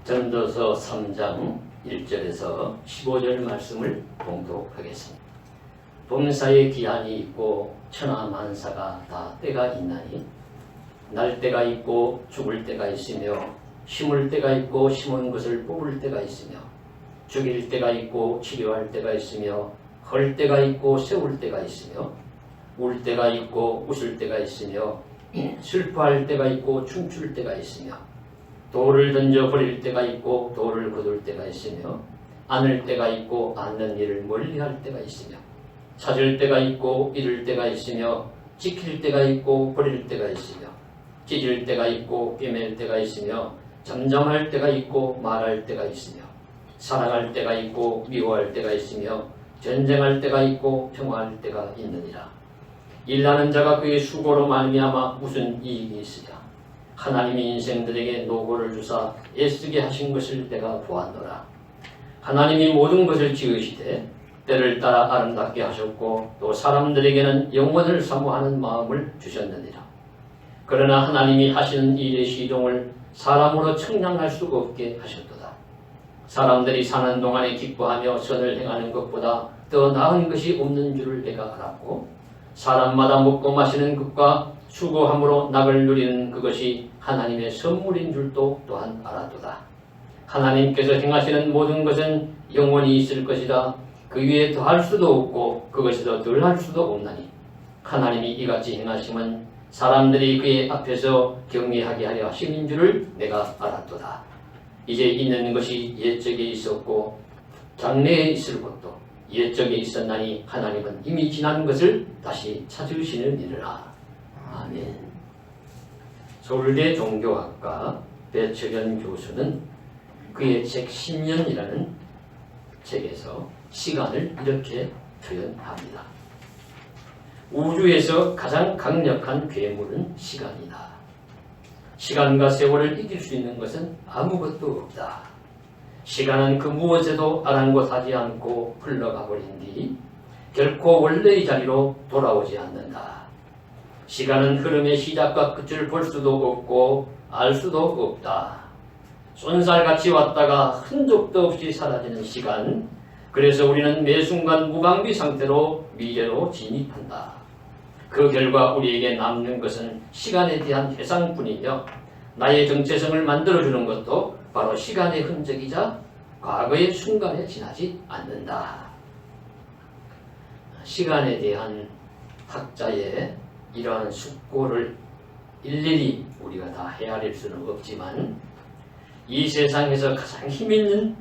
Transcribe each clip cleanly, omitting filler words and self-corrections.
전도서 3장 1절에서 15절 말씀을 봉독하겠습니다. 범사에 기한이 있고 천하만사가 다 때가 있나니 날 때가 있고 죽을 때가 있으며 심을 때가 있고 심은 것을 뽑을 때가 있으며 죽일 때가 있고 치료할 때가 있으며 헐 때가 있고 세울 때가 있으며 울 때가 있고 웃을 때가 있으며 슬퍼할 때가 있고 춤출 때가 있으며 돌을 던져 버릴 때가 있고 돌을 거둘 때가 있으며 안을 때가 있고 않는 일을 멀리할 때가 있으며 찾을 때가 있고 잃을 때가 있으며 지킬 때가 있고 버릴 때가 있으며 찢을 때가 있고 꿰맬 때가 있으며 잠잠할 때가 있고 말할 때가 있으며 사랑할 때가 있고 미워할 때가 있으며 전쟁할 때가 있고 평화할 때가 있느니라. 일하는 자가 그의 수고로 말미암아 무슨 이익이 있으랴. 하나님이 인생들에게 노고를 주사 애쓰게 하신 것을 내가 보았노라. 하나님이 모든 것을 지으시되 때를 따라 아름답게 하셨고 또 사람들에게는 영원을 사모하는 마음을 주셨느니라. 그러나 하나님이 하시는 일의 시종을 사람으로 측량할 수가 없게 하셨도다. 사람들이 사는 동안에 기뻐하며 선을 행하는 것보다 더 나은 것이 없는 줄을 내가 알았고 사람마다 먹고 마시는 것과 수고함으로 낙을 누리는 그것이 하나님의 선물인 줄도 또한 알았도다. 하나님께서 행하시는 모든 것은 영원히 있을 것이다. 그 위에 더할 수도 없고 그것이 더 덜할 수도 없나니 하나님이 이같이 행하심은 사람들이 그의 앞에서 경외하게 하려 하심인 줄을 내가 알았도다. 이제 있는 것이 옛적에 있었고 장래에 있을 것도 옛적에 있었나니 하나님은 이미 지난 것을 다시 찾으시는 일이라. 아멘. 서울대 종교학과 배철현 교수는 그의 책 10년이라는 책에서 시간을 이렇게 표현합니다. 우주에서 가장 강력한 괴물은 시간이다. 시간과 세월을 이길 수 있는 것은 아무것도 없다. 시간은 그 무엇에도 아랑곳하지 않고 흘러가 버린 뒤 결코 원래의 자리로 돌아오지 않는다. 시간은 흐름의 시작과 끝을 볼 수도 없고 알 수도 없다. 쏜살같이 왔다가 흔적도 없이 사라지는 시간. 그래서 우리는 매 순간 무방비 상태로 미래로 진입한다. 그 결과 우리에게 남는 것은 시간에 대한 회상뿐이며 나의 정체성을 만들어주는 것도 바로 시간의 흔적이자 과거의 순간에 지나지 않는다. 시간에 대한 학자의 이러한 숙고를 일일이 우리가 다 헤아릴 수는 없지만 이 세상에서 가장 힘있는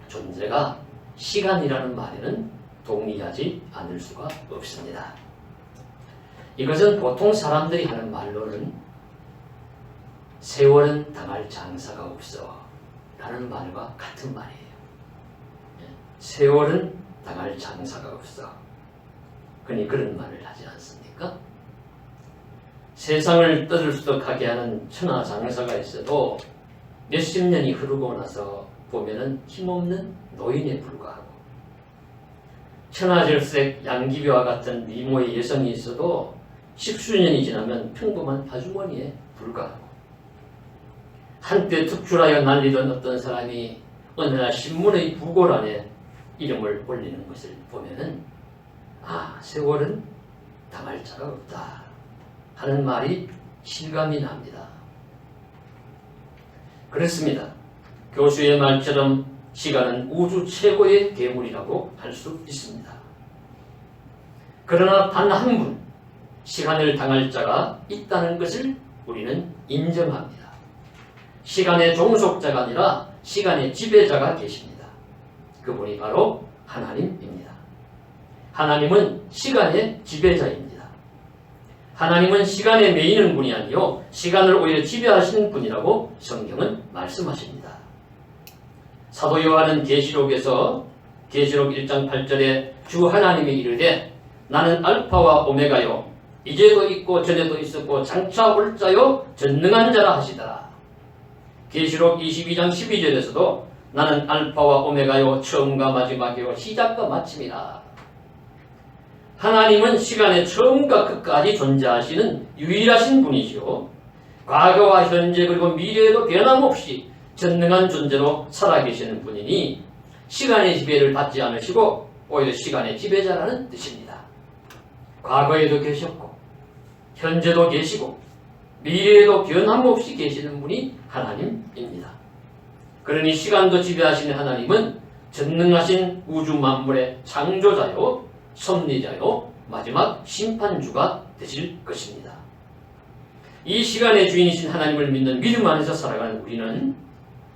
존재가 시간이라는 말에는 동의하지 않을 수가 없습니다. 이것은 보통 사람들이 하는 말로는 세월은 당할 장사가 없어 라는 말과 같은 말이에요. 세월은 당할 장사가 없어. 그니 그런 말을 하지 않습니까? 세상을 떠들썩하게 하는 천하장사가 있어도 몇십 년이 흐르고 나서 보면은 힘없는 노인에 불과하고 천하절색 양귀비와 같은 미모의 여성이 있어도 십수년이 지나면 평범한 아주머니에 불과하고 한때 특출하여 난리던 어떤 사람이 어느 날 신문의 부고란에 이름을 올리는 것을 보면은 세월은 당할 자가 없다 하는 말이 실감이 납니다. 그렇습니다. 교수의 말처럼 시간은 우주 최고의 괴물이라고 할 수 있습니다. 그러나 단 한 분, 시간을 당할 자가 있다는 것을 우리는 인정합니다. 시간의 종속자가 아니라 시간의 지배자가 계십니다. 그분이 바로 하나님입니다. 하나님은 시간의 지배자입니다. 하나님은 시간에 매이는 분이 아니요 시간을 오히려 지배하시는 분이라고 성경은 말씀하십니다. 사도 요한은 계시록에서 계시록 1장 8절에 주 하나님이 이르되 나는 알파와 오메가요 이제도 있고 전에도 있었고 장차 올 자요 전능한 자라 하시더라. 계시록 22장 12절에서도 나는 알파와 오메가요 처음과 마지막이요 시작과 마침이라. 하나님은 시간의 처음과 끝까지 존재하시는 유일하신 분이시오. 과거와 현재 그리고 미래에도 변함없이 전능한 존재로 살아계시는 분이니 시간의 지배를 받지 않으시고 오히려 시간의 지배자라는 뜻입니다. 과거에도 계셨고 현재도 계시고 미래에도 변함없이 계시는 분이 하나님입니다. 그러니 시간도 지배하시는 하나님은 전능하신 우주 만물의 창조자요, 섭리자요, 마지막 심판주가 되실 것입니다. 이 시간의 주인이신 하나님을 믿는 믿음 안에서 살아가는 우리는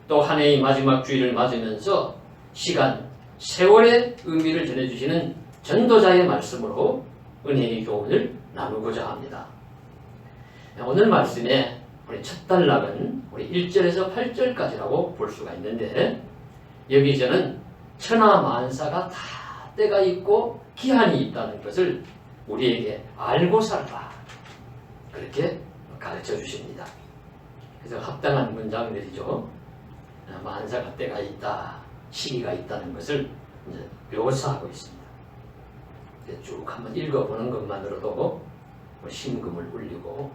또 한 해의 마지막 주일을 맞으면서 시간, 세월의 의미를 전해주시는 전도자의 말씀으로 은혜의 교훈을 나누고자 합니다. 오늘 말씀에 우리 첫 단락은 우리 1절에서 8절까지라고 볼 수가 있는데 여기서는 천하만사가 다 때가 있고 기한이 있다는 것을 우리에게 알고 살라 그렇게 가르쳐 주십니다. 그래서 합당한 문장들이죠. 만사가 때가 있다, 시기가 있다는 것을 이제 묘사하고 있습니다. 쭉 한번 읽어보는 것만으로도 심금을 울리고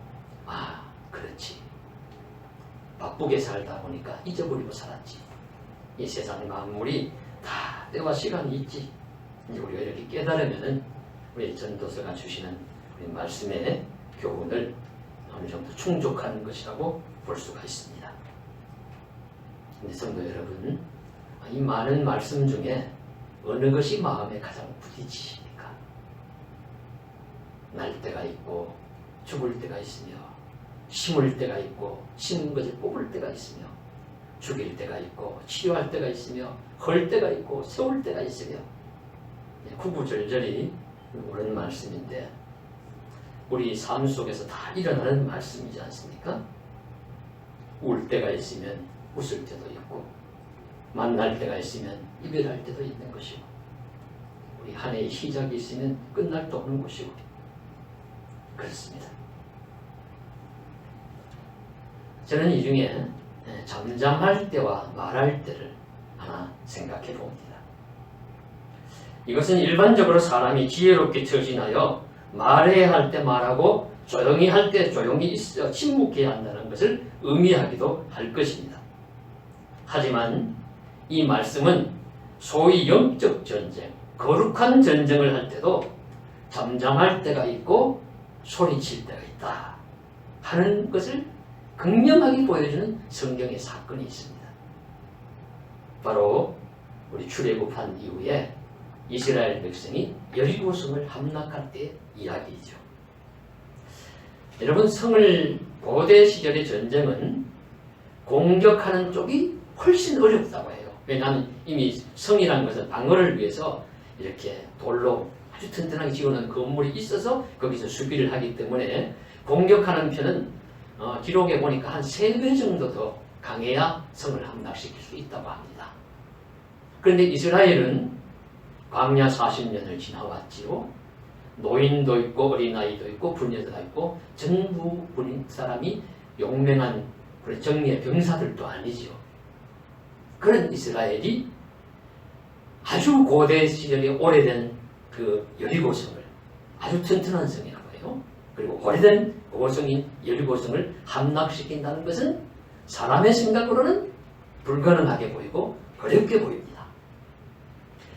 그렇지. 바쁘게 살다 보니까 잊어버리고 살았지. 이 세상 만물이 다 때와 시간이 있지. 이제 우리가 이렇게 깨달으면은 우리 전도서가 주시는 우리 말씀의 교훈을 어느 정도 충족하는 것이라고 볼 수가 있습니다. 근데 성도 여러분, 이 많은 말씀 중에 어느 것이 마음에 가장 부딪히십니까? 날 때가 있고 죽을 때가 있으며 심을 때가 있고 심은 것을 뽑을 때가 있으며 죽일 때가 있고 치료할 때가 있으며 헐 때가 있고 세울 때가 있으며 구구절절이 옳은 말씀인데 우리 삶 속에서 다 일어나는 말씀이지 않습니까? 울 때가 있으면 웃을 때도 있고 만날 때가 있으면 이별할 때도 있는 것이고 우리 한 해의 시작이 있으면 끝날 때 오는 것이고 그렇습니다. 저는 이 중에 잠잠할 때와 말할 때를 하나 생각해 봅니다. 이것은 일반적으로 사람이 지혜롭게 처신하여 말해야 할 때 말하고 조용히 할 때 조용히 있어 침묵해야 한다는 것을 의미하기도 할 것입니다. 하지만 이 말씀은 소위 영적 전쟁, 거룩한 전쟁을 할 때도 잠잠할 때가 있고 소리칠 때가 있다 하는 것을 극명하게 보여주는 성경의 사건이 있습니다. 바로 우리 출애굽한 이후에 이스라엘 백성이 여리고성을 함락할 때 이야기이죠. 여러분, 성을 고대 시절의 전쟁은 공격하는 쪽이 훨씬 어렵다고 해요. 왜냐하면 이미 성이라는 것은 방어를 위해서 이렇게 돌로 아주 튼튼하게 지어놓은 건물이 있어서 거기서 수비를 하기 때문에 공격하는 편은 기록에 보니까 한 3배 정도 더 강해야 성을 함락시킬 수 있다고 합니다. 그런데 이스라엘은 광야 40년을 지나왔지요. 노인도 있고 어린아이도 있고 불녀도 있고 전부 사람이 용맹한 정리의 병사들도 아니지요. 그런 이스라엘이 아주 고대 시절에 오래된 그 여리고성을 아주 튼튼한 성이라고 해요. 그리고 오래된 고성인 여리고성을 함락시킨다는 것은 사람의 생각으로는 불가능하게 보이고 어렵게 보입니다.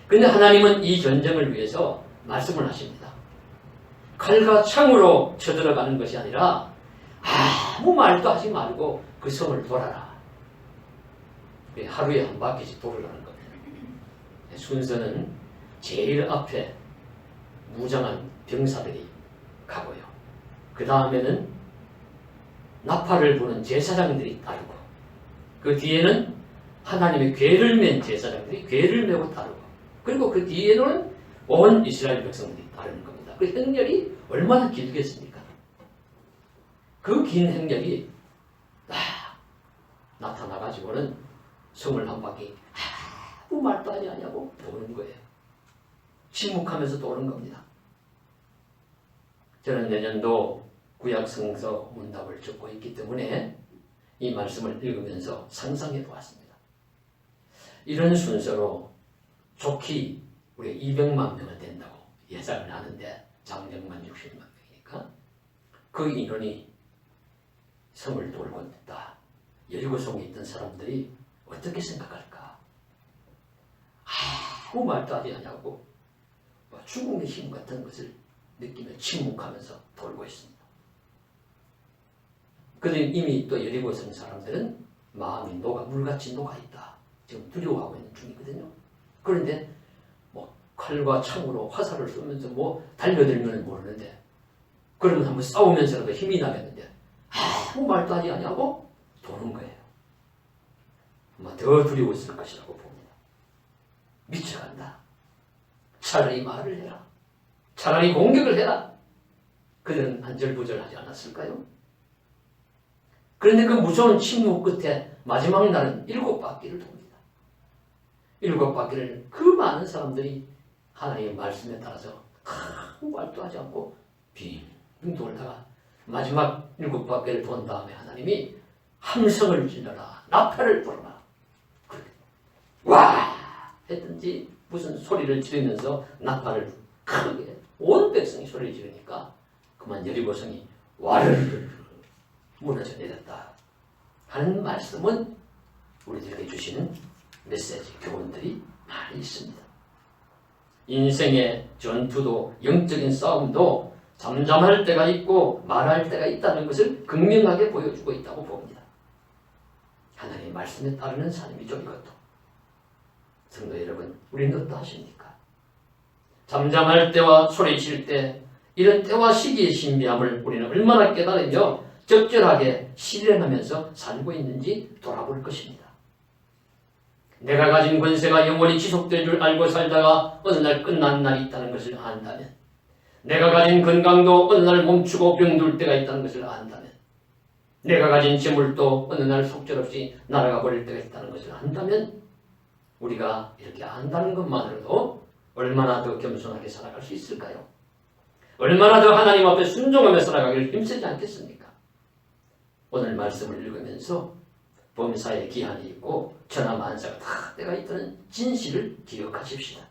그런데 하나님은 이 전쟁을 위해서 말씀을 하십니다. 칼과 창으로 쳐들어가는 것이 아니라 아무 말도 하지 말고 그 성을 돌아라. 하루에 한 바퀴씩 돌아가는 겁니다. 순서는 제일 앞에 무장한 병사들이 가고요. 그 다음에는 나팔을 부는 제사장들이 따르고 그 뒤에는 하나님의 궤를 맨 제사장들이 궤를 메고 따르고 그리고 그 뒤에는 온 이스라엘 백성들이 따르는 겁니다. 그 행렬이 얼마나 길겠습니까? 그 긴 행렬이 딱 나타나가지고는 성을 한 바퀴 아무 말도 아니냐고 도는 거예요. 침묵하면서 도는 겁니다. 저는 내년도 구약 성서 문답을 적고 있기 때문에 이 말씀을 읽으면서 상상해 보았습니다. 이런 순서로 좋게 우리 200만 명은 된다고 예상을 하는데 장정만 60만 명이니까 그 인원이 성을 돌고 있다. 여리고성에 있던 사람들이 어떻게 생각할까? 아무 말도 하지 않냐고 죽음의 힘 같은 것을 느끼며 침묵하면서 돌고 있습니다. 그런데 이미 또 여리고성 사람들은 마음이 물같이 녹아있다. 지금 두려워하고 있는 중이거든요. 그런데 칼과 창으로 화살을 쏘면서 달려들면 모르는데, 그러면 한번 싸우면서라도 힘이 나겠는데 아무 말도 하지 않냐고 도는 거예요. 아마 더 두려웠을 것이라고 봅니다. 미쳐간다. 차라리 말을 해라. 차라리 공격을 해라. 그들은 안절부절하지 않았을까요? 그런데 그 무서운 침묵 끝에 마지막 날은 7바퀴를 돕니다. 7바퀴를 그 많은 사람들이 하나님의 말씀에 따라서 아무 말도 하지 않고 빙빙 돌다가 마지막 7바퀴를 돈 다음에 하나님이 함성을 질러라, 나팔을 불어라, 와 했든지 무슨 소리를 지르면서 나팔을 크게 온 백성이 소리를 지르니까 그만 여리고성이 와르르 무너져 내렸다 하는 말씀은 우리들에게 주시는 메시지, 교훈들이 많이 있습니다. 인생의 전투도 영적인 싸움도 잠잠할 때가 있고 말할 때가 있다는 것을 극명하게 보여주고 있다고 봅니다. 하나님의 말씀에 따르는 삶이죠, 이것도. 성도 여러분, 우리는 어떠하십니까? 잠잠할 때와 소리칠 때, 이런 때와 시기의 신비함을 우리는 얼마나 깨달으며 적절하게 실현하면서 살고 있는지 돌아볼 것입니다. 내가 가진 권세가 영원히 지속될 줄 알고 살다가 어느 날 끝난 날이 있다는 것을 안다면, 내가 가진 건강도 어느 날 멈추고 병들 때가 있다는 것을 안다면, 내가 가진 재물도 어느 날 속절없이 날아가 버릴 때가 있다는 것을 안다면, 우리가 이렇게 안다는 것만으로도 얼마나 더 겸손하게 살아갈 수 있을까요? 얼마나 더 하나님 앞에 순종하며 살아가기를 힘쓰지 않겠습니까? 오늘 말씀을 읽으면서 범사에 기한이 있고 천하만사가 다 때가 있다는 진실을 기억하십시다.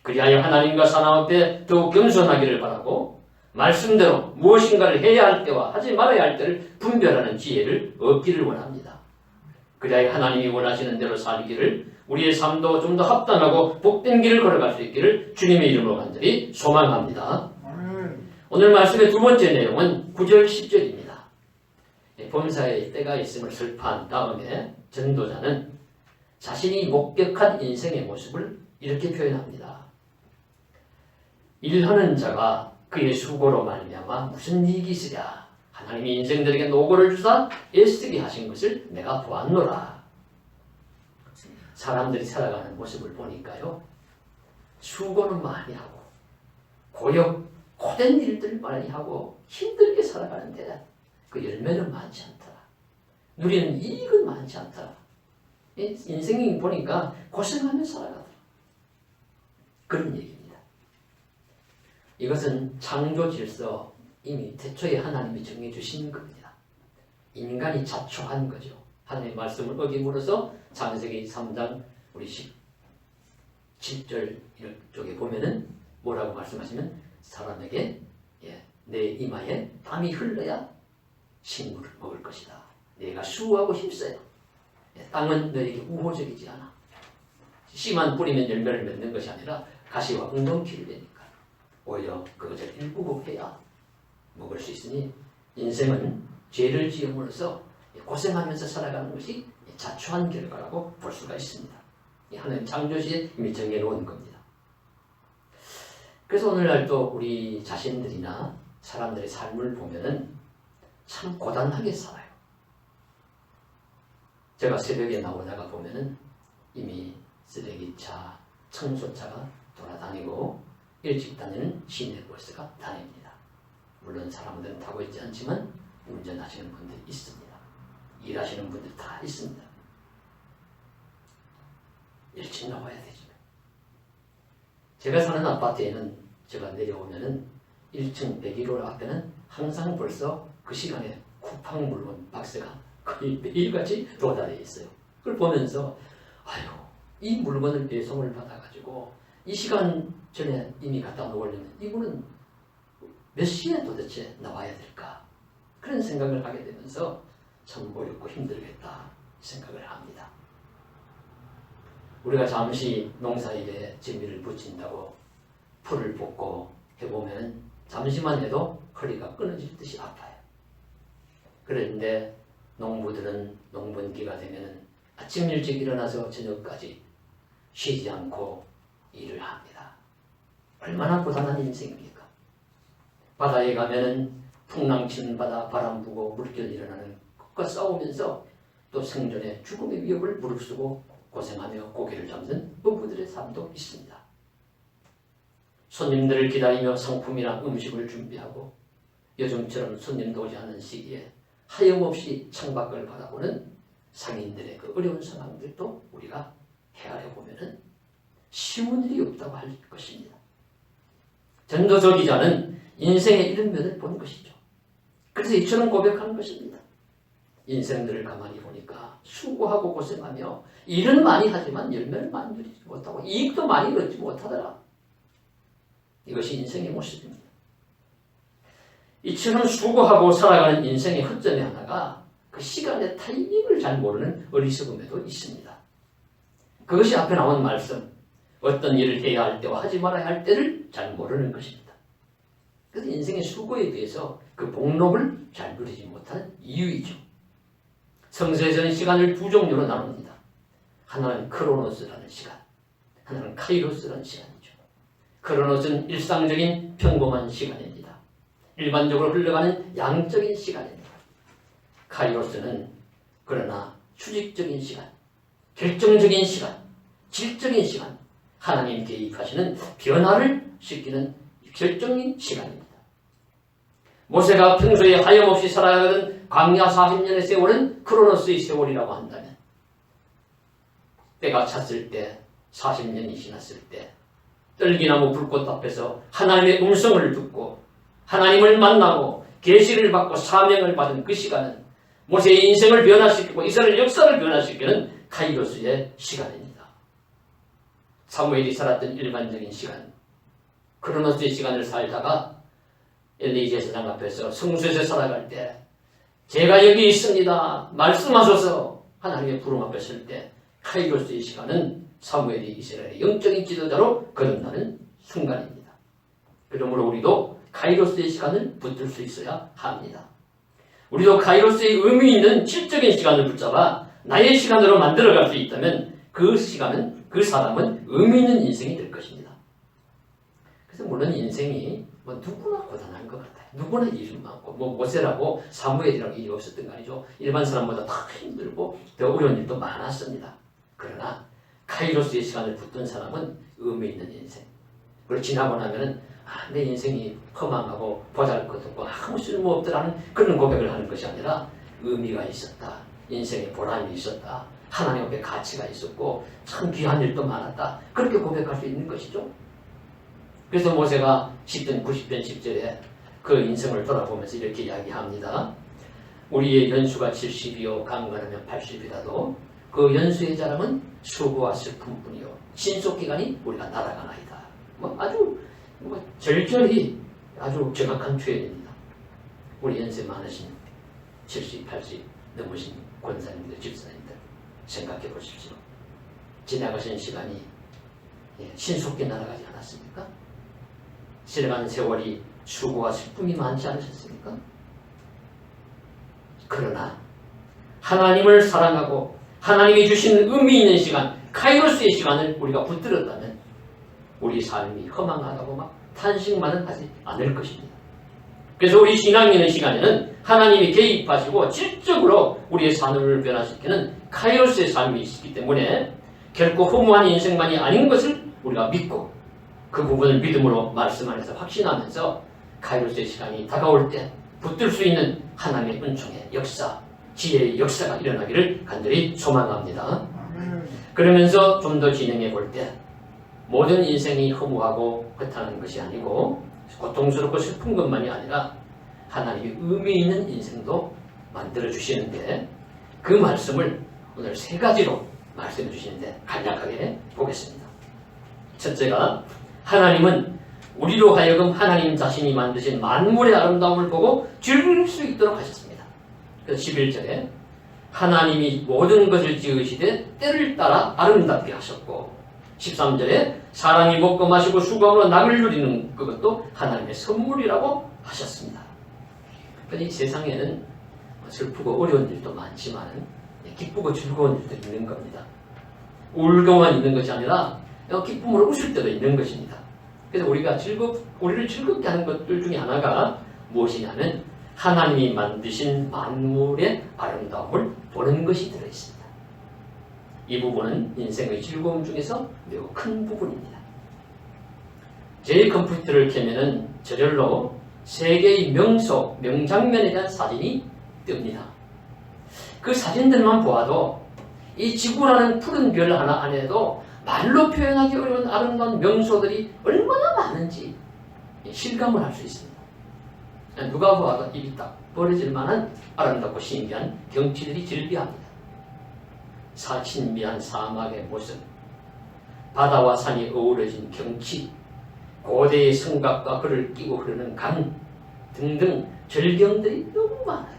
그리하여 하나님과 사람 앞에 더욱 겸손하기를 바라고, 말씀대로 무엇인가를 해야 할 때와 하지 말아야 할 때를 분별하는 지혜를 얻기를 원합니다. 그리하여 하나님이 원하시는 대로 살기를, 우리의 삶도 좀 더 합당하고 복된 길을 걸어갈 수 있기를 주님의 이름으로 간절히 소망합니다. 오늘 말씀의 두 번째 내용은 9절 10절입니다. 범사에 때가 있음을 설파한 다음에 전도자는 자신이 목격한 인생의 모습을 이렇게 표현합니다. 일하는 자가 그의 수고로 말미암아 무슨 이익이 있으랴. 하나님이 인생들에게 노고를 주사 애쓰게 하신 것을 내가 보았노라. 사람들이 살아가는 모습을 보니까요, 수고는 많이 하고 고된 일들 많이 하고 힘들게 살아가는데 그 열매는 많지 않더라. 누리는 이익은 많지 않더라. 인생이 보니까 고생하며 살아가더라. 그런 얘기입니다. 이것은 창조 질서, 이미 태초에 하나님이 정해주신 겁니다. 인간이 자초한 거죠. 하나님의 말씀을 어김으로써 창세기 3장 우리 17절 이쪽에 보면은 뭐라고 말씀하시면, 사람에게 내 이마에 땀이 흘러야 식물을 먹을 것이다. 내가 수고하고 힘써요. 땅은 너에게 우호적이지 않아. 씨만 뿌리면 열매를 맺는 것이 아니라 가시와 웅덩키를 내니까 오히려 그것을 일구고 해야 먹을 수 있으니, 인생은 죄를 지음으로써 고생하면서 살아가는 것이 자초한 결과라고 볼 수가 있습니다. 하나님 창조시에 이미 정해놓은 겁니다. 그래서 오늘날 또 우리 자신들이나 사람들의 삶을 보면은 참 고단하게 살아요. 제가 새벽에 나오다가 보면은 이미 쓰레기차, 청소차가 돌아다니고 일찍 다니는 시내버스가 다닙니다. 물론 사람들은 타고 있지 않지만 운전하시는 분들이 있습니다. 일하시는 분들이 다 있습니다. 일찍 나와야 되죠. 제가 사는 아파트에는 제가 내려오면은 1층 101호 앞에는 항상 벌써 그 시간에 쿠팡 물건 박스가 거의 매일같이 도달해 있어요. 그걸 보면서 아유, 이 물건을 배송을 받아가지고 이 시간 전에 이미 갖다 놓으려면 이분은 몇 시에 도대체 나와야 될까? 그런 생각을 하게 되면서 참 어렵고 힘들겠다 생각을 합니다. 우리가 잠시 농사일에 재미를 붙인다고 풀을 뽑고 해보면 잠시만 해도 허리가 끊어질 듯이 아파요. 그런데 농부들은 농번기가 되면 아침 일찍 일어나서 저녁까지 쉬지 않고 일을 합니다. 얼마나 고단한 인생입니까? 바다에 가면은 풍랑치는 바다, 바람 부고 물결 일어나는 것과 싸우면서 또 생존의 죽음의 위협을 무릅쓰고 고생하며 고기를 잡는 농부들의 삶도 있습니다. 손님들을 기다리며 상품이나 음식을 준비하고 요즘처럼 손님도 오지 않는 시기에 하염없이 창밖을 바라보는 상인들의 그 어려운 상황들도 우리가 헤아려 보면은 쉬운 일이 없다고 할 것입니다. 전도서 기자는 인생의 이런 면을 본 것이죠. 그래서 이처럼 고백하는 것입니다. 인생들을 가만히 보니까 수고하고 고생하며 일은 많이 하지만 열매를 많이 누리지 못하고 이익도 많이 얻지 못하더라. 이것이 인생의 모습입니다. 이처럼 수고하고 살아가는 인생의 허점의 하나가 그 시간의 타이밍을 잘 모르는 어리석음에도 있습니다. 그것이 앞에 나온 말씀, 어떤 일을 해야 할 때와 하지 말아야 할 때를 잘 모르는 것입니다. 그래서 인생의 수고에 대해서 그 복록을 잘 누리지 못하는 이유이죠. 성서에서는 시간을 두 종류로 나눕니다. 하나는 크로노스라는 시간, 하나는 카이로스라는 시간이죠. 크로노스는 일상적인 평범한 시간입니다. 일반적으로 흘러가는 양적인 시간입니다. 카이로스는 그러나 수직적인 시간, 결정적인 시간, 질적인 시간, 하나님 개입하시는 변화를 시키는 결정적인 시간입니다. 모세가 평소에 하염없이 살아가던 광야 40년의 세월은 크로노스의 세월이라고 한다면 때가 찼을 때 40년이 지났을 때 떨기나무 불꽃 앞에서 하나님의 음성을 듣고 하나님을 만나고 계시를 받고 사명을 받은 그 시간은 모세의 인생을 변화시키고 이스라엘 역사를 변화시키는 카이로스의 시간입니다. 사무엘이 살았던 일반적인 시간, 크로노스의 시간을 살다가 엘리 제사장 앞에서 성소에서 살아갈 때 제가 여기 있습니다. 말씀하소서 하나님의 부름 앞에 설 때 카이로스의 시간은 사무엘이 이스라엘의 영적인 지도자로 거듭나는 순간입니다. 그러므로 우리도 카이로스의 시간을 붙들 수 있어야 합니다. 우리도 카이로스의 의미 있는 질적인 시간을 붙잡아 나의 시간으로 만들어갈 수 있다면 그 시간은, 그 사람은 의미 있는 인생이 될 것입니다. 그래서 물론 인생이 누구나 고단한 것 같아요. 누구나 일이 많고 모세라고 사무엘이라고 일이 없었던 거 아니죠. 일반 사람보다 더 힘들고 더 어려운 일도 많았습니다. 그러나 카이로스의 시간을 붙든 사람은 의미 있는 인생. 그걸 지나고 나면은 내 인생이 허망하고 보잘것없고 아무 쓸모없더라는 그런 고백을 하는 것이 아니라 의미가 있었다. 인생에 보람이 있었다. 하나님 앞에 가치가 있었고 참 귀한 일도 많았다. 그렇게 고백할 수 있는 것이죠. 그래서 모세가 10편 90편 10절에 그 인생을 돌아보면서 이렇게 이야기합니다. 우리의 연수가 70이요 강건하면 80이라도 그 연수의 자랑은 수고와 슬픔뿐이요 신속기간이 우리가 날아가나이다. 아주 절절히 아주 정확한 표현입니다. 우리 연세 많으신 70, 80 넘으신 권사님들, 집사님들 생각해 보십시오. 지나가신 시간이 신속히 날아가지 않았습니까? 지나가는 세월이 수고와 슬픔이 많지 않으셨습니까? 그러나 하나님을 사랑하고 하나님이 주신 의미 있는 시간, 카이로스의 시간을 우리가 붙들었다면 우리 삶이 허망하다고 막 탄식만은 하지 않을 것입니다. 그래서 우리 신앙인의 시간에는 하나님이 개입하시고 질적으로 우리의 삶을 변화시키는 카이로스의 삶이 있기 때문에 결코 허무한 인생만이 아닌 것을 우리가 믿고 그 부분을 믿음으로 말씀 안에서 확신하면서 카이로스의 시간이 다가올 때 붙들 수 있는 하나님의 은총의 역사, 지혜의 역사가 일어나기를 간절히 소망합니다. 그러면서 좀 더 진행해 볼 때 모든 인생이 허무하고 허탄한 것이 아니고 고통스럽고 슬픈 것만이 아니라 하나님이 의미 있는 인생도 만들어 주시는데 그 말씀을 오늘 세 가지로 말씀해 주시는데 간략하게 보겠습니다. 첫째가 하나님은 우리로 하여금 하나님 자신이 만드신 만물의 아름다움을 보고 즐길 수 있도록 하셨습니다. 그래서 11절에 하나님이 모든 것을 지으시되 때를 따라 아름답게 하셨고 13절에 사람이 먹고 마시고 수고함으로 낙을 누리는 그것도 하나님의 선물이라고 하셨습니다. 이 세상에는 슬프고 어려운 일도 많지만 기쁘고 즐거운 일도 있는 겁니다. 울고만 있는 것이 아니라 기쁨으로 웃을 때도 있는 것입니다. 그래서 우리를 즐겁게 하는 것들 중에 하나가 무엇이냐면 하나님이 만드신 만물의 아름다움을 보는 것이 들어있습니다. 이 부분은 인생의 즐거움 중에서 매우 큰 부분입니다. 제 컴퓨터를 켜면은 저절로 세계의 명장면에 대한 사진이 뜹니다. 그 사진들만 보아도 이 지구라는 푸른 별 하나 안에도 말로 표현하기 어려운 아름다운 명소들이 얼마나 많은지 실감을 할 수 있습니다. 누가 보아도 입이 딱 벌어질 만한 아름답고 신비한 경치들이 즐비합니다. 신비한 사막의 모습, 바다와 산이 어우러진 경치, 고대의 성곽과 그를 끼고 흐르는 강 등등 절경들이 너무 많아요.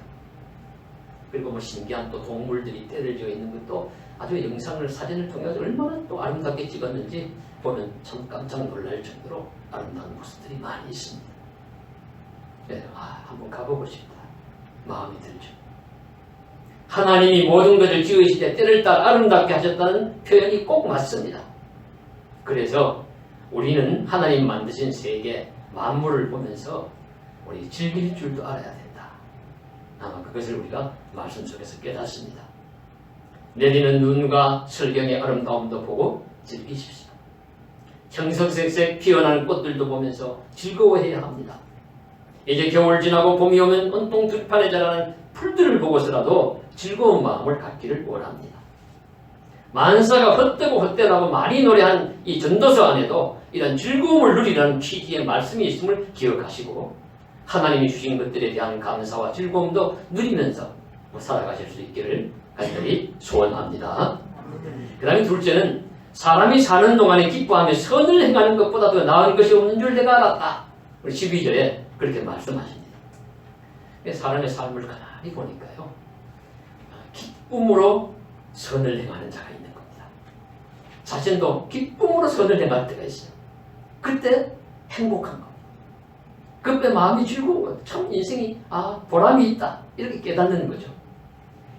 그리고 신기한 또 동물들이 떼를 지어 있는 것도 아주 영상을 사진을 통해서 얼마나 또 아름답게 찍었는지 보면 참 깜짝 놀랄 정도로 아름다운 모습들이 많이 있습니다. 그래서 한번 가보고 싶다 마음이 들죠. 하나님이 모든 것을 지으시되 때를 따라 아름답게 하셨다는 표현이 꼭 맞습니다. 그래서 우리는 하나님 만드신 세계 만물을 보면서 우리 즐길 줄도 알아야 된다. 아마 그것을 우리가 말씀 속에서 깨닫습니다. 내리는 눈과 설경의 아름다움도 보고 즐기십시오. 형석색색 피어나는 꽃들도 보면서 즐거워해야 합니다. 이제 겨울 지나고 봄이 오면 온통 들판에 자라는 풀들을 보고서라도 즐거운 마음을 갖기를 원합니다. 만사가 헛되고 헛되라고 많이 노래한 이 전도서 안에도 이런 즐거움을 누리라는 취지의 말씀이 있음을 기억하시고 하나님이 주신 것들에 대한 감사와 즐거움도 누리면서 살아가실 수 있기를 간절히 소원합니다. 그 다음에 둘째는 사람이 사는 동안에 기뻐하며 선을 행하는 것보다 더 나은 것이 없는 줄 내가 알았다. 우리 12절에 그렇게 말씀하십니다. 사람의 삶을 가만히 보니까요, 기쁨으로 선을 행하는 자가 있는 겁니다. 자신도 기쁨으로 선을 행할 때가 있어요. 그때 행복한 겁니다. 그때 마음이 즐거운 거예요. 참 인생이 보람이 있다 이렇게 깨닫는 거죠.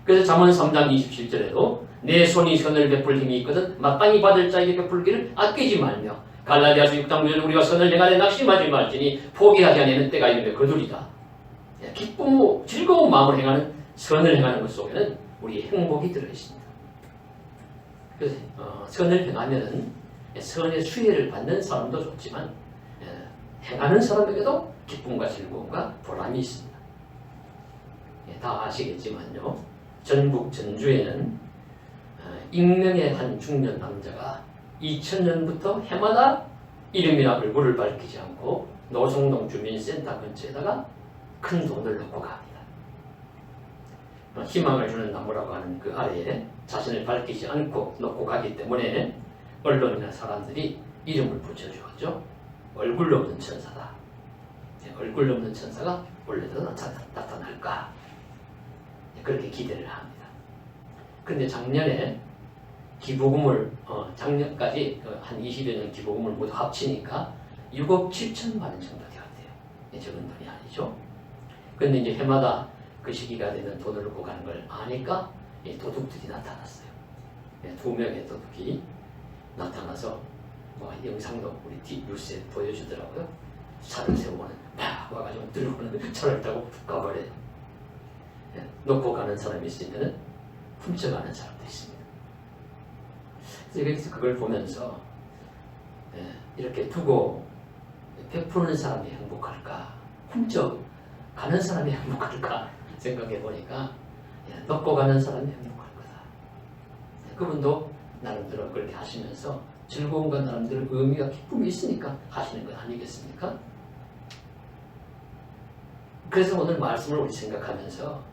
그래서 잠언 3장 27절에도 내 손이 선을 베풀 힘이 있거든 마땅히 받을 자에게 베풀기를 아끼지 말며 갈라디아서 6장 9절 우리가 선을 행하되 낙심하지 말지니 포기하지 않는 때가 이르며 거두리다. 기쁨, 즐거운 마음을 행하는 선을 행하는 것 속에는 우리의 행복이 들어있습니다. 그래서 선을 행하면은 선의 수혜를 받는 사람도 좋지만 행하는 사람에게도 기쁨과 즐거움과 보람이 있습니다. 다 아시겠지만요, 전북 전주에는 익명의 한 중년 남자가 2000년부터 해마다 이름이나 얼굴을 밝히지 않고 노송동 주민센터 근처에다가 큰 돈을 넣고 갑니다. 희망을 주는 나무라고 하는 그 아래에 자신을 밝히지 않고 놓고 가기 때문에 언론이나 사람들이 이름을 붙여주었죠. 얼굴 없는 천사다. 얼굴 없는 천사가 원래도 나타날까? 그렇게 기대를 합니다. 그런데 작년에 기부금을 작년까지 한 20여 년 기부금을 모두 합치니까 6억 7천만 원 정도 되었대요. 적은 돈이 아니죠. 그런데 이제 해마다 그 시기가 되면 돈을 넣고 가는 걸 아니까 도둑들이 나타났어요. 2명의 도둑이 나타나서 영상도 우리 뉴스에 보여주더라고요. 차를 세우면 막 와가지고 들고는 차를 타고 가버려요. 놓고 가는 사람이 있으면 훔쳐가는 사람도 있습니다. 그래서 그걸 보면서 이렇게 두고 베푸는 사람이 행복할까, 훔쳐가는 사람이 행복할까 생각해 보니까 놓고 가는 사람이 행복할 거다. 그분도 나름대로 그렇게 하시면서 즐거움과 나름대로 의미와 기쁨이 있으니까 하시는 것 아니겠습니까? 그래서 오늘 말씀을 우리 생각하면서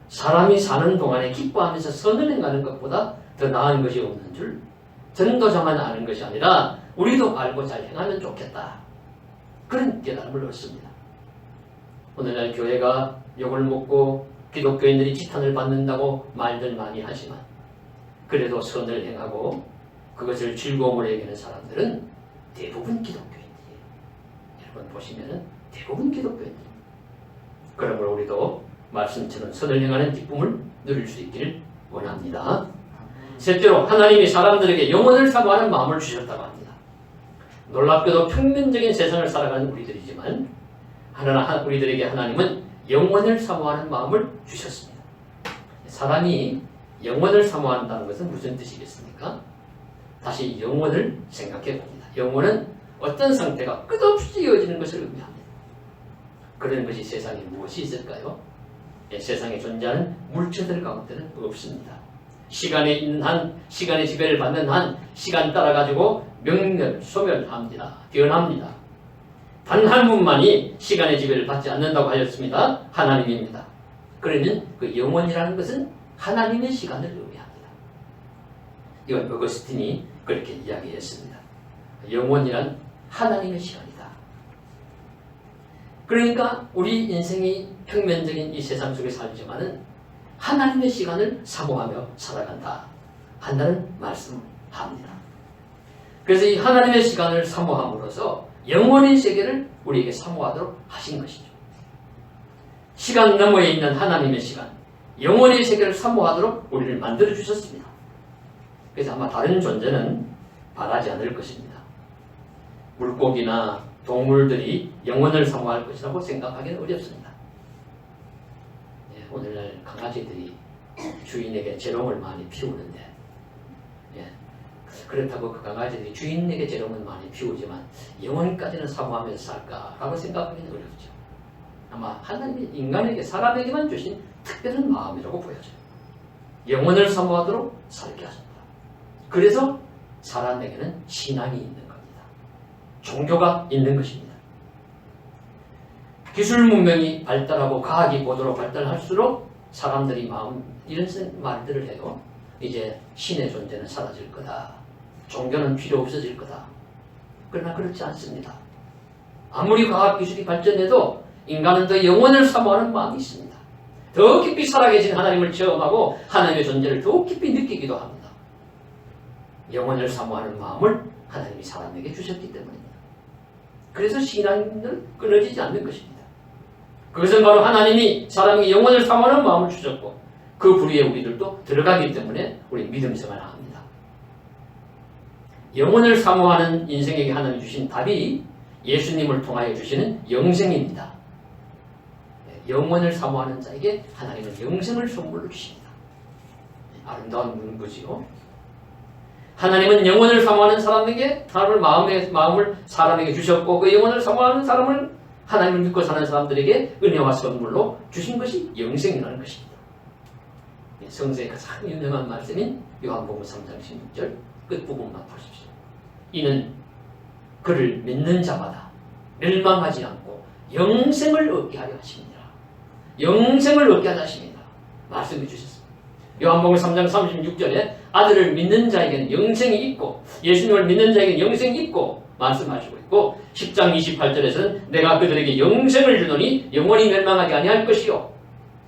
사람이 사는 동안에 기뻐하면서 선을 행하는 것보다 더 나은 것이 없는 줄 전도자만 아는 것이 아니라 우리도 알고 잘 행하면 좋겠다. 그런 깨달음을 얻습니다. 오늘날 교회가 욕을 먹고 기독교인들이 지탄을 받는다고 말들 많이 하지만 그래도 선을 행하고 그것을 즐거움으로 여기는 사람들은 대부분 기독교인들이에요. 여러분 보시면은 대부분 기독교인들. 그러므로 우리도 말씀처럼 선을 행하는 기쁨을 누릴 수 있기를 원합니다. 셋째로 하나님이 사람들에게 영혼을 사모하는 마음을 주셨다고 합니다. 놀랍게도 평면적인 세상을 살아가는 우리들이지만 우리들에게 하나님은 영혼을 사모하는 마음을 주셨습니다. 사람이 영혼을 사모한다는 것은 무슨 뜻이겠습니까? 다시 영혼을 생각해 봅니다. 영혼은 어떤 상태가 끝없이 이어지는 것을 의미합니다. 그런 것이 세상에 무엇이 있을까요? 세상에 존재하는 물체들 가운데는 없습니다. 시간에 있는 한, 시간의 지배를 받는 한, 시간 따라 가지고 소멸합니다. 변합니다. 단 한 분만이 시간의 지배를 받지 않는다고 하였습니다. 하나님입니다. 그러면 그 영혼이라는 것은 하나님의 시간을 의미합니다. 이건 어거스틴이 그렇게 이야기했습니다. 영혼이란 하나님의 시간이다. 그러니까 우리 인생이 평면적인 이 세상 속에 살지만은 하나님의 시간을 사모하며 살아간다 한다는 말씀합니다. 그래서 이 하나님의 시간을 사모함으로써 영원의 세계를 우리에게 사모하도록 하신 것이죠. 시간 너머에 있는 하나님의 시간, 영원의 세계를 사모하도록 우리를 만들어 주셨습니다. 그래서 아마 다른 존재는 바라지 않을 것입니다. 물고기나 동물들이 영혼을 사모할 것이라고 생각하기는 어렵습니다. 오늘날 강아지들이 주인에게 재롱을 많이 피우는데 그렇다고 그 강아지들이 주인에게 재롱을 많이 피우지만 영혼까지는 사모하면서 살까라고 생각하기는 어렵죠. 아마 하나님이 인간에게 사람에게만 주신 특별한 마음이라고 보여져요. 영혼을 사모하도록 살게 하셨다. 그래서 사람에게는 신앙이 있는 겁니다. 종교가 있는 것입니다. 기술 문명이 발달하고 과학이 고도로 발달할수록 사람들이 이런 말들을 해요. 이제 신의 존재는 사라질 거다. 종교는 필요 없어질 거다. 그러나 그렇지 않습니다. 아무리 과학기술이 발전해도 인간은 더 영혼을 사모하는 마음이 있습니다. 더 깊이 살아계신 하나님을 체험하고 하나님의 존재를 더 깊이 느끼기도 합니다. 영혼을 사모하는 마음을 하나님이 사람에게 주셨기 때문입니다. 그래서 신앙은 끊어지지 않는 것입니다. 그것은 바로 하나님이 사람에게 영혼을 사모하는 마음을 주셨고 그 부류에 우리들도 들어가기 때문에 우리 믿음 생활을 합니다. 영혼을 사모하는 인생에게 하나님 주신 답이 예수님을 통하여 주시는 영생입니다. 영혼을 사모하는 자에게 하나님은 영생을 선물로 주십니다. 아름다운 문구지요. 하나님은 영혼을 사모하는 사람에게 마음을 사람에게 주셨고 그 영혼을 사모하는 사람을 하나님을 믿고 사는 사람들에게 은혜와 선물로 주신 것이 영생이라는 것입니다. 성서의 가장 유명한 말씀인 요한복음 3장 16절 끝부분만 보십시오. 이는 그를 믿는 자마다 멸망하지 않고 영생을 얻게 하려 하십니다. 영생을 얻게 하려 하십니다. 말씀해 주셨습니다. 요한복음 3장 36절에 아들을 믿는 자에게는 영생이 있고 예수님을 믿는 자에게는 영생이 있고 말씀하시고 있고 10장 28절에서는 내가 그들에게 영생을 주노니 영원히 멸망하지 아니할 것이요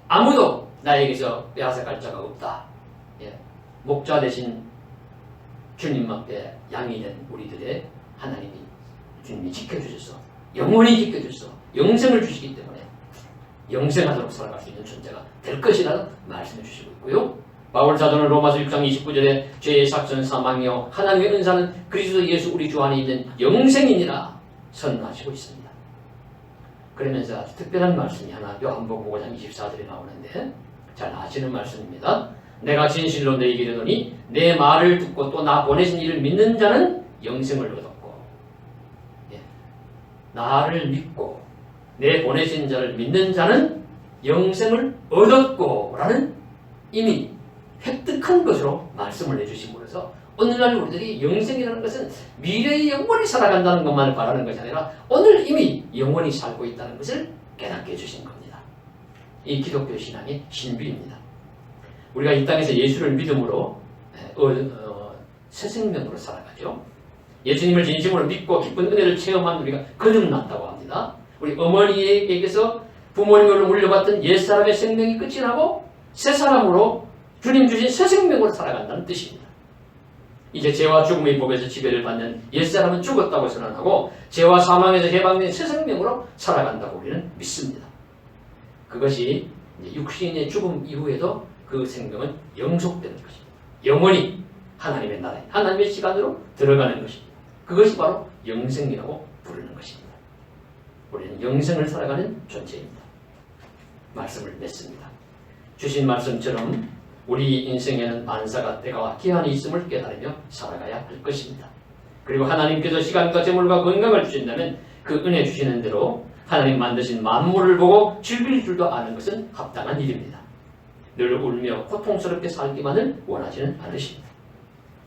아무도 나에게서 빼앗아갈 자가 없다. 목자 대신 주님 앞에 양이 된 우리들의 하나님이 주님이 지켜주셔서 영원히 지켜주셔서 영생을 주시기 때문에 영생하도록 살아갈 수 있는 존재가 될 것이라는 말씀해 주시고 있고요. 바울 사도는 로마서 6장 29절에 죄의 삭선 사망이요 하나님의 은사는 그리스도 예수 우리 주 안에 있는 영생이니라 선언하시고 있습니다. 그러면서 아주 특별한 말씀이 하나 요한복음 5장 24절에 나오는데 잘 아시는 말씀입니다. 내가 진실로 너희에게 이르노니 내 말을 듣고 또 나 보내신 이를 믿는 자는 영생을 얻었고 나를 믿고 내 보내신 자를 믿는 자는 영생을 얻었고 라는 이미 획득한 것으로 말씀을 해주심으로써 오늘날 우리들이 영생이라는 것은 미래의 영원히 살아간다는 것만을 바라는 것이 아니라 오늘 이미 영원히 살고 있다는 것을 깨닫게 해주신 겁니다. 이 기독교 신앙의 신비입니다. 우리가 이 땅에서 예수를 믿음으로 새 생명으로 살아가죠. 예수님을 진심으로 믿고 기쁜 은혜를 체험한 우리가 거듭났다고 합니다. 우리 어머니에게서 부모님으로 물려받던 옛사람의 생명이 끝이 나고 새 사람으로 주님 주신 새 생명으로 살아간다는 뜻입니다. 이제 죄와 죽음의 법에서 지배를 받는 옛사람은 죽었다고 선언하고 죄와 사망에서 해방된 새 생명으로 살아간다고 우리는 믿습니다. 그것이 육신의 죽음 이후에도 그 생명은 영속되는 것입니다. 영원히 하나님의 나라에 하나님의 시간으로 들어가는 것입니다. 그것이 바로 영생이라고 부르는 것입니다. 우리는 영생을 살아가는 존재입니다. 말씀을 맺습니다. 주신 말씀처럼 우리 인생에는 만사가 때가 기한이 있음을 깨달으며 살아가야 할 것입니다. 그리고 하나님께서 시간과 재물과 건강을 주신다면 그 은혜 주시는 대로 하나님 만드신 만물을 보고 즐길 줄도 아는 것은 합당한 일입니다. 늘 울며 고통스럽게 살기만을 원하지는 않으십니다.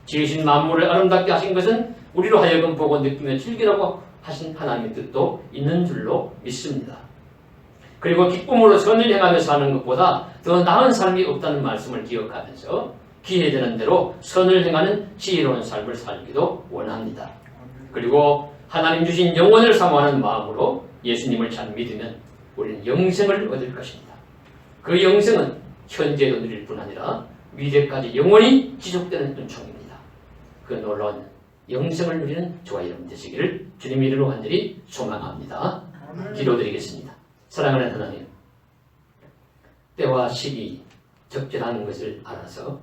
지으신 만물을 아름답게 하신 것은 우리로 하여금 보고 느끼며 즐기라고 하신 하나님의 뜻도 있는 줄로 믿습니다. 그리고 기쁨으로 선을 행하며 사는 것보다 더 나은 삶이 없다는 말씀을 기억하면서 기회되는 대로 선을 행하는 지혜로운 삶을 살기도 원합니다. 그리고 하나님 주신 영혼을 사모하는 마음으로 예수님을 잘 믿으면 우리는 영생을 얻을 것입니다. 그 영생은 현재도 누릴 뿐 아니라 미래까지 영원히 지속되는 은총입니다. 그 놀라운 영생을 누리는 저와 여러분 되시기를 주님 이름으로 간절히 소망합니다. 기도드리겠습니다. 사랑하는 하나님, 때와 시기 적절한 것을 알아서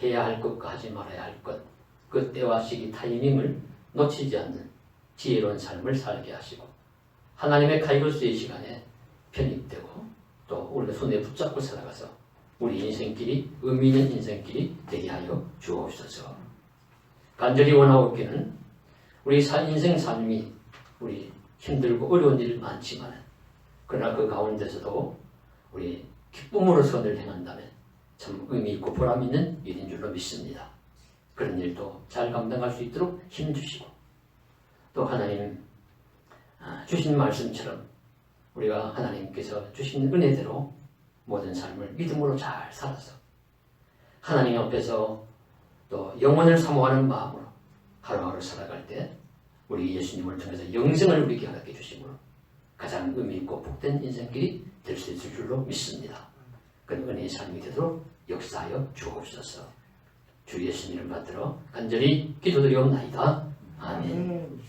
해야 할 것과 하지 말아야 할 것, 그 때와 시기 타이밍을 놓치지 않는 지혜로운 삶을 살게 하시고 하나님의 카이로스의 시간에 편입되고 또 우리가 손에 붙잡고 살아가서 우리 인생길이 의미 있는 인생길이 되게 하여 주옵소서. 간절히 원하옵기는 우리 인생 삶이 우리 힘들고 어려운 일 많지만 그러나 그 가운데서도 우리 기쁨으로 선을 행한다면 참 의미 있고 보람 있는 일인 줄로 믿습니다. 그런 일도 잘 감당할 수 있도록 힘주시고 또 하나님 주신 말씀처럼 우리가 하나님께서 주신 은혜대로 모든 삶을 믿음으로 잘 살아서 하나님 앞에서 또 영혼을 사모하는 마음으로 하루하루 살아갈 때 우리 예수님을 통해서 영생을 우리에게 허락해 주심으로 가장 의미 있고 복된 인생길이 될 수 있을 줄로 믿습니다. 그 은혜의 삶이 되도록 역사하여 주옵소서. 주 예수님을 받들어 간절히 기도드리옵나이다. 아멘.